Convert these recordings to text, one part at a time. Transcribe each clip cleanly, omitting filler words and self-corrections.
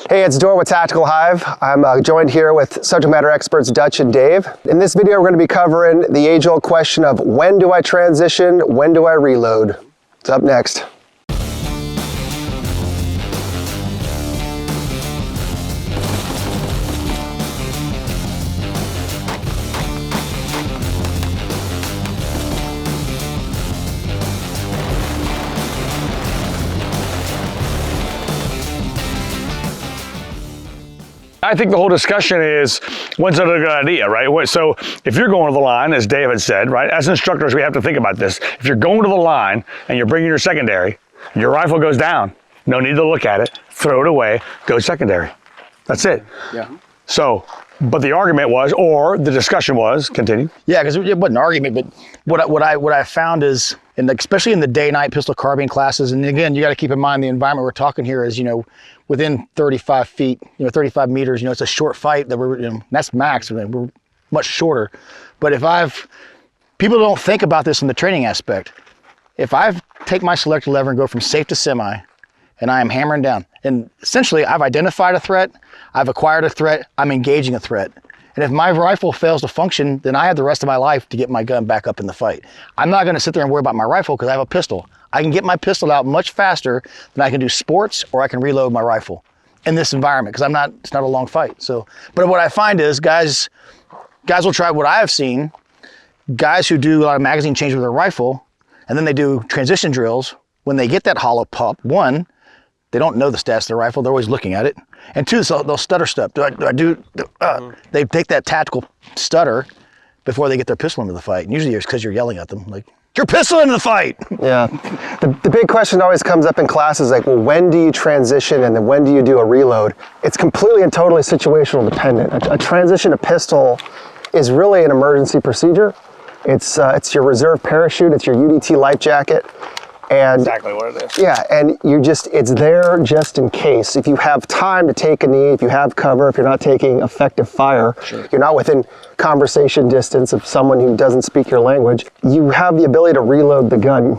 Hey, it's Dorr with Tactical Hyve. I'm joined here with subject matter experts Dutch and Dave. In this video, we're going to be covering the age-old question of when do I transition, when do I reload? It's up next. I think the whole discussion is, when's it a good idea, right? So if you're going to the line, as David said, right, as instructors, we have to think about this. If you're going to the line and you're bringing your secondary, your rifle goes down, no need to look at it, throw it away, go secondary. That's it. Yeah. So, but the argument was, or the discussion was, continue. Yeah, because it wasn't an argument, but what I found is, especially in the day-night pistol carbine classes, and again, you got to keep in mind the environment we're talking here is, within 35 feet, 35 meters, it's a short fight that that's max. We're much shorter. But people don't think about this in the training aspect. If I take my selector lever and go from safe to semi, and I am hammering down, and essentially I've identified a threat, I've acquired a threat, I'm engaging a threat. And if my rifle fails to function, then I have the rest of my life to get my gun back up in the fight. I'm not gonna sit there and worry about my rifle because I have a pistol. I can get my pistol out much faster than I can do sports, or I can reload my rifle in this environment because it's not a long fight. So, but what I find is guys will try what I have seen, guys who do a lot of magazine change with their rifle, and then they do transition drills. When they get that hollow pop, one, they don't know the stats of their rifle, they're always looking at it. And two, so they'll stutter step. They take that tactical stutter before they get their pistol into the fight. And usually it's because you're yelling at them, like, your pistol into the fight. Yeah, the big question always comes up in classes like, well, when do you transition and then when do you do a reload? It's completely and totally situational dependent. A transition to pistol is really an emergency procedure. It's your reserve parachute, it's your UDT life jacket. And Exactly what it is. Yeah, and it's there just in case. If you have time to take a knee, if you have cover, if you're not taking effective fire, sure, you're not within conversation distance of someone who doesn't speak your language, you have the ability to reload the gun.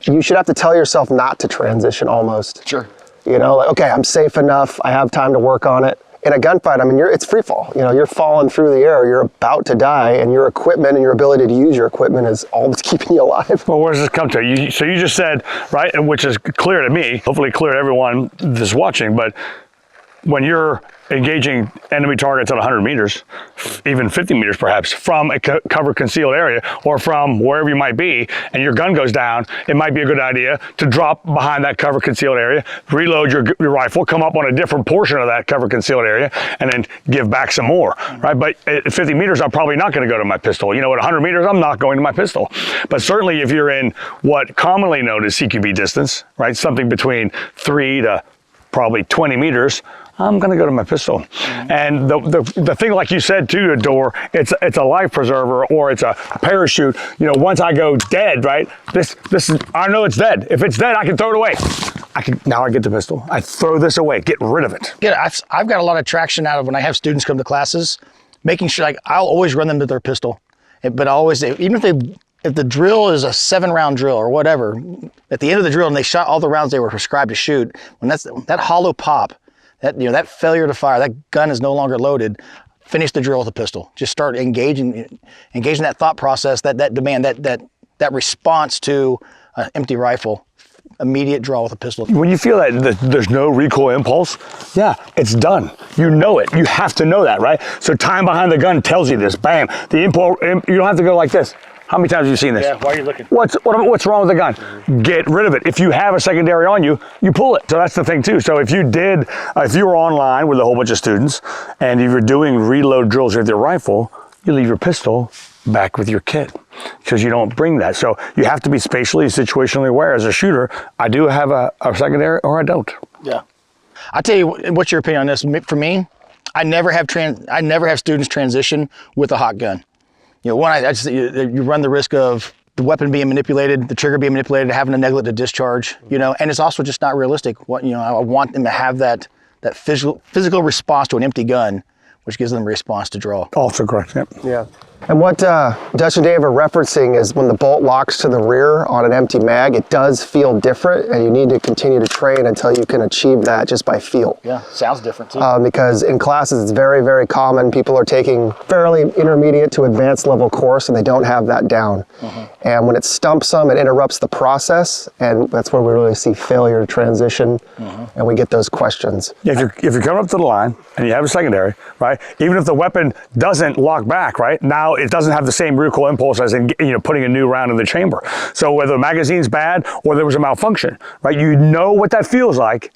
You should have to tell yourself not to transition almost. Sure. Like, okay, I'm safe enough, I have time to work on it. In a gunfight, it's free fall. You're falling through the air, you're about to die, and your equipment and your ability to use your equipment is all that's keeping you alive. Well, where does this come to? So you just said, right, which is clear to me, hopefully clear to everyone that's watching, but when you're engaging enemy targets at 100 meters, even 50 meters perhaps, from a cover concealed area or from wherever you might be, and your gun goes down, it might be a good idea to drop behind that cover concealed area, reload your rifle, come up on a different portion of that cover concealed area, and then give back some more, right? But at 50 meters, I'm probably not going to go to my pistol. At 100 meters, I'm not going to my pistol. But certainly if you're in what commonly known as CQB distance, right, something between 3 to probably 20 meters, I'm gonna go to my pistol. And the thing, like you said too, Dorr, it's a life preserver or it's a parachute. Once I go dead, right? This is, I know it's dead. If it's dead, I can throw it away. Now I get the pistol. I throw this away, get rid of it. Yeah, I've got a lot of traction out of when I have students come to classes, making sure I'll always run them to their pistol. But I always, even if the drill is a 7-round drill or whatever, at the end of the drill and they shot all the rounds they were prescribed to shoot, when that hollow pop, that failure to fire, that gun is no longer loaded, finish the drill with a pistol. Just start engaging that thought process, that demand, that response to an empty rifle, immediate draw with a pistol. When you feel that there's no recoil impulse, yeah, it's done. You know it. You have to know that, right? So time behind the gun tells you this. Bam. The impulse, you don't have to go like this. How many times have you seen this? Yeah, why are you looking? What's wrong with the gun? Get rid of it. If you have a secondary on you, you pull it. So that's the thing too. So if you were online with a whole bunch of students and if you're doing reload drills with your rifle, you leave your pistol back with your kit because you don't bring that. So you have to be spatially, situationally aware. As a shooter, I do have a secondary or I don't. Yeah. I'll tell you, what's your opinion on this? For me, I never have students transition with a hot gun. You run the risk of the weapon being manipulated, the trigger being manipulated, having a negligent discharge, and it's also just not realistic. I want them to have that physical response to an empty gun, which gives them a response to draw. Also correct, yep. Yeah. And what Dutch and Dave are referencing is when the bolt locks to the rear on an empty mag, it does feel different, and you need to continue to train until you can achieve that just by feel. Yeah, sounds different too. Because in classes, it's very, very common. People are taking fairly intermediate to advanced level course, and they don't have that down. And when it stumps them, it interrupts the process, and that's where we really see failure to transition, and we get those questions. Yeah, if you're coming up to the line and you have a secondary, right? Even if the weapon doesn't lock back, right? Now it doesn't have the same recoil impulse as in, putting a new round in the chamber. So whether the magazine's bad or there was a malfunction, right? You know what that feels like.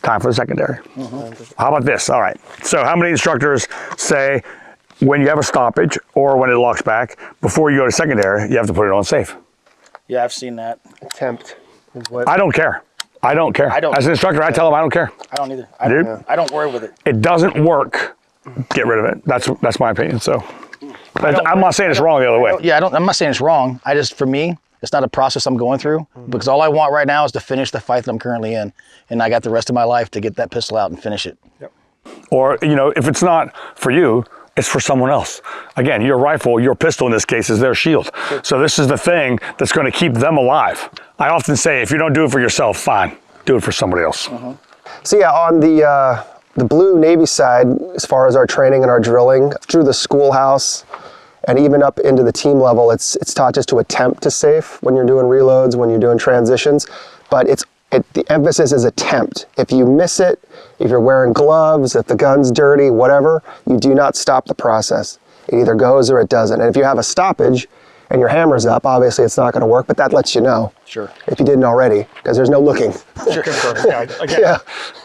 Time for the secondary. How about this? All right. So how many instructors say when you have a stoppage or when it locks back, before you go to secondary, you have to put it on safe? Yeah, I've seen that. Attempt is what... I don't care. I don't care. As an instructor, I tell them I don't care. I don't either. I don't worry with it. It doesn't work. Get rid of it. That's my opinion. So I'm not saying it's wrong the other way. Yeah, I'm not saying it's wrong. For me, it's not a process I'm going through, because all I want right now is to finish the fight that I'm currently in, and I got the rest of my life to get that pistol out and finish it. Yep. Or if it's not for you, it's for someone else. Again, your rifle, your pistol in this case, is their shield. So this is the thing that's going to keep them alive. I often say, if you don't do it for yourself, fine, do it for somebody else. So yeah, on the Blue Navy side, as far as our training and our drilling, through the schoolhouse and even up into the team level, it's taught just to attempt to safe when you're doing reloads, when you're doing transitions, but the emphasis is attempt. If you miss it, if you're wearing gloves, if the gun's dirty, whatever, you do not stop the process. It either goes or it doesn't. And if you have a stoppage and your hammer's up, obviously it's not going to work, but that lets you know. Sure. If you didn't already, because there's no looking. Sure. Yeah.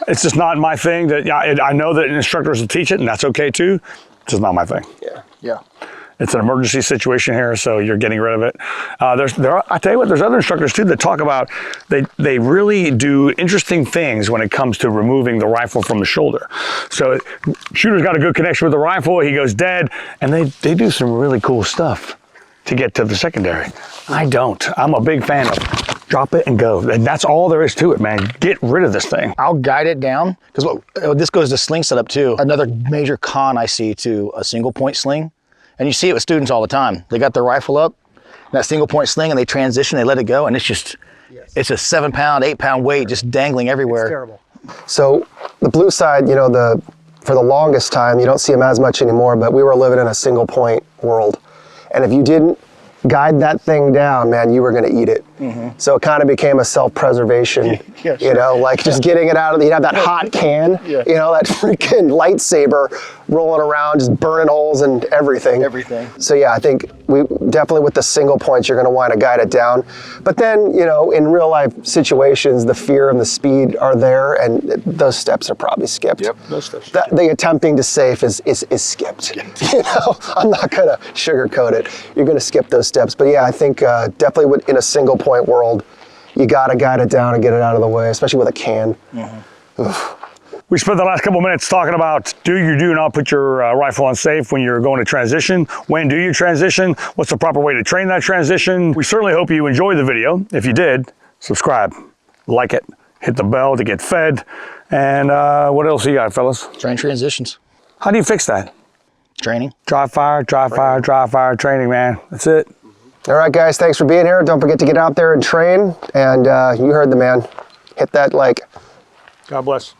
It's just not my thing. I know that instructors will teach it, and that's okay too. It's just not my thing. Yeah. It's an emergency situation here, so you're getting rid of it. I tell you what, there's other instructors too that talk about, they really do interesting things when it comes to removing the rifle from the shoulder. So shooter's got a good connection with the rifle, he goes dead, and they do some really cool stuff to get to the secondary. I don't. I'm a big fan of drop it and go. And that's all there is to it, man. Get rid of this thing. I'll guide it down, because this goes to sling setup too. Another major con I see to a single point sling, and you see it with students all the time. They got their rifle up, that single point sling, and they transition, they let it go, and it's just, it's a 7-pound, 8-pound weight just dangling everywhere. It's terrible. So the blue side, for the longest time, you don't see them as much anymore, but we were living in a single point world. And if you didn't guide that thing down, man, you were going to eat it. So it kind of became a self-preservation, just getting it out of you'd have that hot can, that freaking lightsaber rolling around, just burning holes and everything. So yeah, I think we definitely with the single points, you're going to want to guide it down. But then, in real life situations, the fear and the speed are there, and those steps are probably skipped. Yep, those steps. The attempting to safe is skipped. I'm not going to sugarcoat it. You're going to skip those steps. But yeah, I think definitely in a single point world, you got to guide it down and get it out of the way, especially with a can. We spent the last couple of minutes talking about do not put your rifle on safe when you're going to transition. When do you transition? What's the proper way to train that transition? We certainly hope you enjoyed the video. If you did, subscribe, like it, hit the bell to get fed. And what else you got, fellas? Train transitions. How do you fix that? Training. Dry fire training, man. That's it. All right, guys, thanks for being here. Don't forget to get out there and train. And you heard the man. Hit that like. God bless.